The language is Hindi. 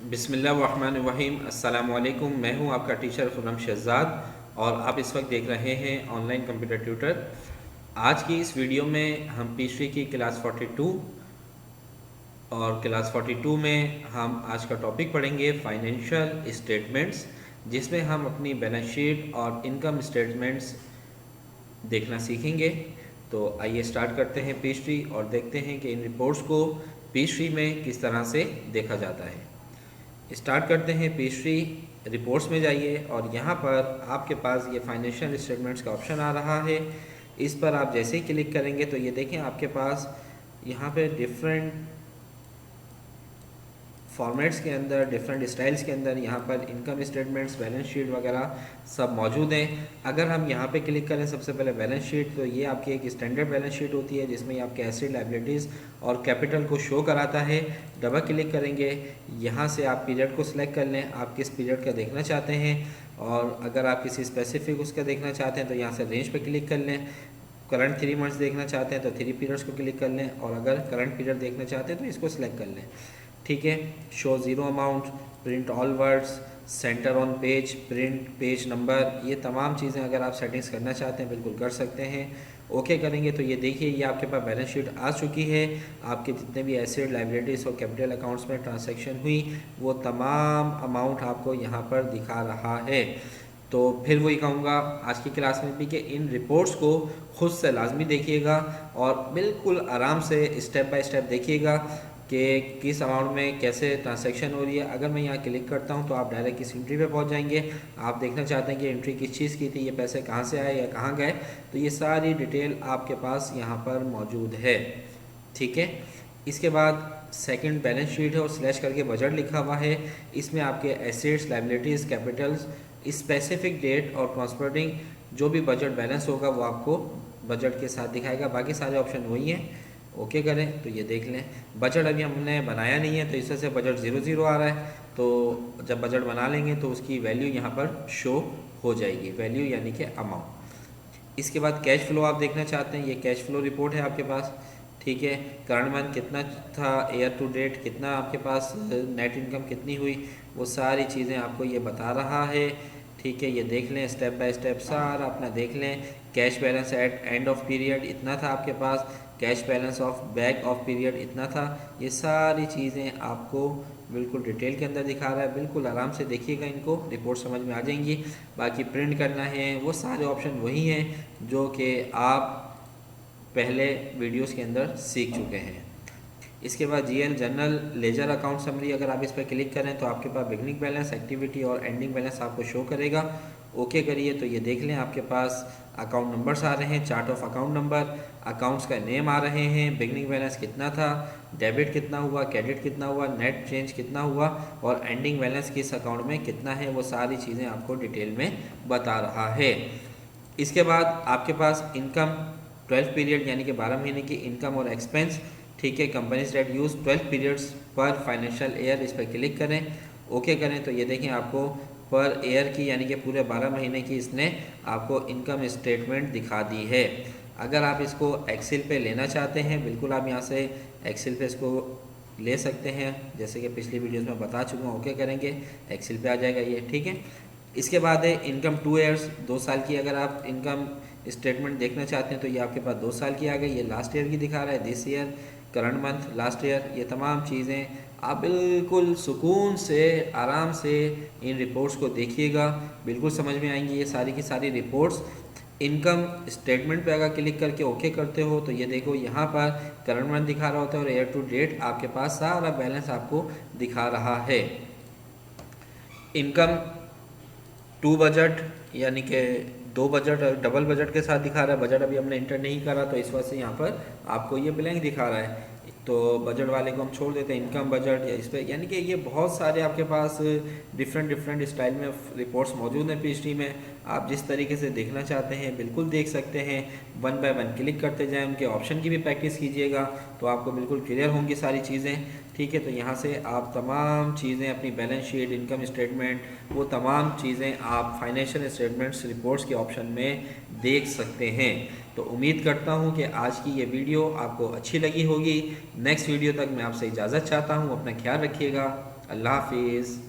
बिस्मिल्लाहिर्रहमानिर्रहीम। अस्सलाम वालेकुम। मैं हूं आपका टीचर खुर्रम शहजाद और आप इस वक्त देख रहे हैं ऑनलाइन कंप्यूटर ट्यूटर। आज की इस वीडियो में हम पीएचडी की क्लास 42 और क्लास 42 में हम आज का टॉपिक पढ़ेंगे फाइनेंशियल स्टेटमेंट्स, जिसमें हम अपनी बैलेंस शीट और इनकम स्टेटमेंट्स देखना सीखेंगे। तो आइए स्टार्ट करते हैं पीएचडी और देखते हैं कि इन रिपोर्ट्स को पीएचडी में किस तरह से देखा जाता है। स्टार्ट करते हैं। पेस्ट्री रिपोर्ट्स में जाइए और यहाँ पर आपके पास ये फाइनेंशियल स्टेटमेंट्स का ऑप्शन आ रहा है। इस पर आप जैसे ही क्लिक करेंगे तो ये देखें आपके पास यहाँ पे डिफरेंट फॉर्मेट्स के अंदर, डिफरेंट स्टाइल्स के अंदर यहाँ पर इनकम स्टेटमेंट्स, बैलेंस शीट वगैरह सब मौजूद हैं। अगर हम यहाँ पे क्लिक करें सबसे पहले बैलेंस शीट, तो ये आपकी एक स्टैंडर्ड बैलेंस शीट होती है जिसमें आपके एसेट, लायबिलिटीज़ और कैपिटल को शो कराता है। डबल क्लिक करेंगे, यहाँ से आप पीरियड को सिलेक्ट कर लें, आप किस पीरियड का देखना चाहते हैं। और अगर आप किसी स्पेसिफिक उसका देखना चाहते हैं तो यहाँ से रेंज पर क्लिक कर लें। करंट 3 मंथ्स देखना चाहते हैं तो 3 पीरियड्स को क्लिक कर लें, और अगर करंट पीरियड देखना चाहते हैं तो इसको सिलेक्ट कर लें। ठीक है। Show zero amount, print all words, centre on page, print page number, ये तमाम चीज़ें अगर आप सेटिंग्स करना चाहते हैं बिल्कुल कर सकते हैं। ओके करेंगे तो ये देखिए ये आपके पास बैलेंस शीट आ चुकी है। आपके जितने भी एसेट, लायबिलिटीज़ और कैपिटल अकाउंट्स में ट्रांजैक्शन हुई वो तमाम अमाउंट आपको यहाँ पर दिखा रहा है। तो फिर वही कहूँगा आज की क्लास में भी कि इन रिपोर्ट्स को खुद से लाजमी देखिएगा और बिल्कुल आराम से स्टेप बाय स्टेप देखिएगा कि किस अमाउंट में कैसे ट्रांजैक्शन हो रही है। अगर मैं यहाँ क्लिक करता हूँ तो आप डायरेक्ट इस एंट्री पे पहुँच जाएंगे। आप देखना चाहते हैं कि एंट्री किस चीज़ की थी, ये पैसे कहाँ से आए या कहाँ गए, तो ये सारी डिटेल आपके पास यहाँ पर मौजूद है। ठीक है। इसके बाद सेकंड बैलेंस शीट है और स्लैश करके बजट लिखा हुआ है। इसमें आपके assets, liabilities, capitals, specific date और ट्रांसफरिंग जो भी बजट बैलेंस होगा वो आपको बजट के साथ दिखाएगा। बाकी सारे ऑप्शन वही हैं। ओके करें तो ये देख लें। बजट अभी हमने बनाया नहीं है तो इस वजह से बजट 00 आ रहा है। तो जब बजट बना लेंगे तो उसकी वैल्यू यहाँ पर शो हो जाएगी, वैल्यू यानी कि अमाउंट। इसके बाद कैश फ्लो आप देखना चाहते हैं, ये कैश फ्लो रिपोर्ट है आपके पास। ठीक है। करंट मंथ कितना था, ईयर टू डेट कितना आपके पास, नेट इनकम कितनी हुई, वो सारी चीज़ें आपको ये बता रहा है। ठीक है। ये देख लें, स्टेप बाय स्टेप सारा अपना देख लें। Cash balance at end of period इतना था आपके पास, cash balance of back of period इतना था। ये सारी चीज़ें आपको बिल्कुल डिटेल के अंदर दिखा रहा है। बिल्कुल आराम से देखिएगा, इनको रिपोर्ट समझ में आ जाएंगी। बाकी प्रिंट करना है वो सारे ऑप्शन वही हैं जो कि आप पहले वीडियोस के अंदर सीख चुके हैं। इसके बाद GL general ledger account summary, अगर आप इस पर क्लिक करें तो आपके पास बिगनिंग बैलेंस, एक्टिविटी और एंडिंग बैलेंस आपको शो करेगा। ओके करिए तो ये देख लें आपके पास अकाउंट नंबर्स आ रहे हैं, chart of account number, accounts का नेम आ रहे हैं, बिगनिंग बैलेंस कितना था, डेबिट कितना हुआ, क्रेडिट कितना हुआ, नेट चेंज कितना हुआ और एंडिंग बैलेंस किस अकाउंट में कितना है, वो सारी चीज़ें आपको डिटेल में बता रहा है। इसके बाद आपके पास इनकम 12 पीरियड यानी कि 12 महीने की इनकम और एक्सपेंस। ठीक है। कंपनीज डेट यूज 12 पीरियड्स पर फाइनेंशियल ईयर, इस पर क्लिक करें। ओके करें तो ये देखें आपको पर ईयर की यानी कि पूरे 12 महीने की इसने आपको इनकम स्टेटमेंट दिखा दी है। अगर आप इसको एक्सेल पे लेना चाहते हैं बिल्कुल आप यहाँ से एक्सेल पे इसको ले सकते हैं, जैसे कि पिछली वीडियोस में बता चुका हूँ। ओके करेंगे, एक्सेल पे आ जाएगा ये। ठीक है। इसके बाद है इनकम 2 ईयर्स, 2 साल की अगर आप इनकम स्टेटमेंट देखना चाहते हैं तो ये आपके पास 2 साल की आ गई। ये लास्ट ईयर की दिखा रहा है, this year, current month, last year. ये तमाम चीज़ें आप बिल्कुल सुकून से आराम से इन रिपोर्ट्स को देखिएगा, बिल्कुल समझ में आएंगी ये सारी की सारी रिपोर्ट्स। इनकम स्टेटमेंट पे अगर क्लिक करके ओके करते हो तो ये देखो यहाँ पर करंट मंथ दिखा रहा होता है और ईयर टू डेट आपके पास सारा बैलेंस आपको दिखा रहा है। इनकम 2 बजट यानी कि 2 बजट डबल बजट के साथ दिखा रहा है। बजट अभी हमने इंटर नहीं करा तो इस वजह से यहाँ पर आपको ये ब्लैंक दिखा रहा है। तो बजट वाले को हम छोड़ देते हैं, इनकम बजट या इस पर, यानी कि ये बहुत सारे आपके पास डिफरेंट स्टाइल में रिपोर्ट्स मौजूद हैं पीएचडी में। आप जिस तरीके से देखना चाहते हैं बिल्कुल देख सकते हैं। वन बाय वन क्लिक करते जाएं, उनके ऑप्शन की भी प्रैक्टिस कीजिएगा तो आपको बिल्कुल क्लियर होंगी सारी चीज़ें। ठीक है। तो यहाँ से आप तमाम चीज़ें अपनी बैलेंस शीट, इनकम स्टेटमेंट, वो तमाम चीज़ें आप फाइनेंशियल स्टेटमेंट्स रिपोर्ट्स के ऑप्शन में देख सकते हैं। तो उम्मीद करता हूँ कि आज की ये वीडियो आपको अच्छी लगी होगी। नेक्स्ट वीडियो तक मैं आपसे इजाज़त चाहता हूँ। अपना ख्याल रखिएगा। अल्लाह हाफिज़।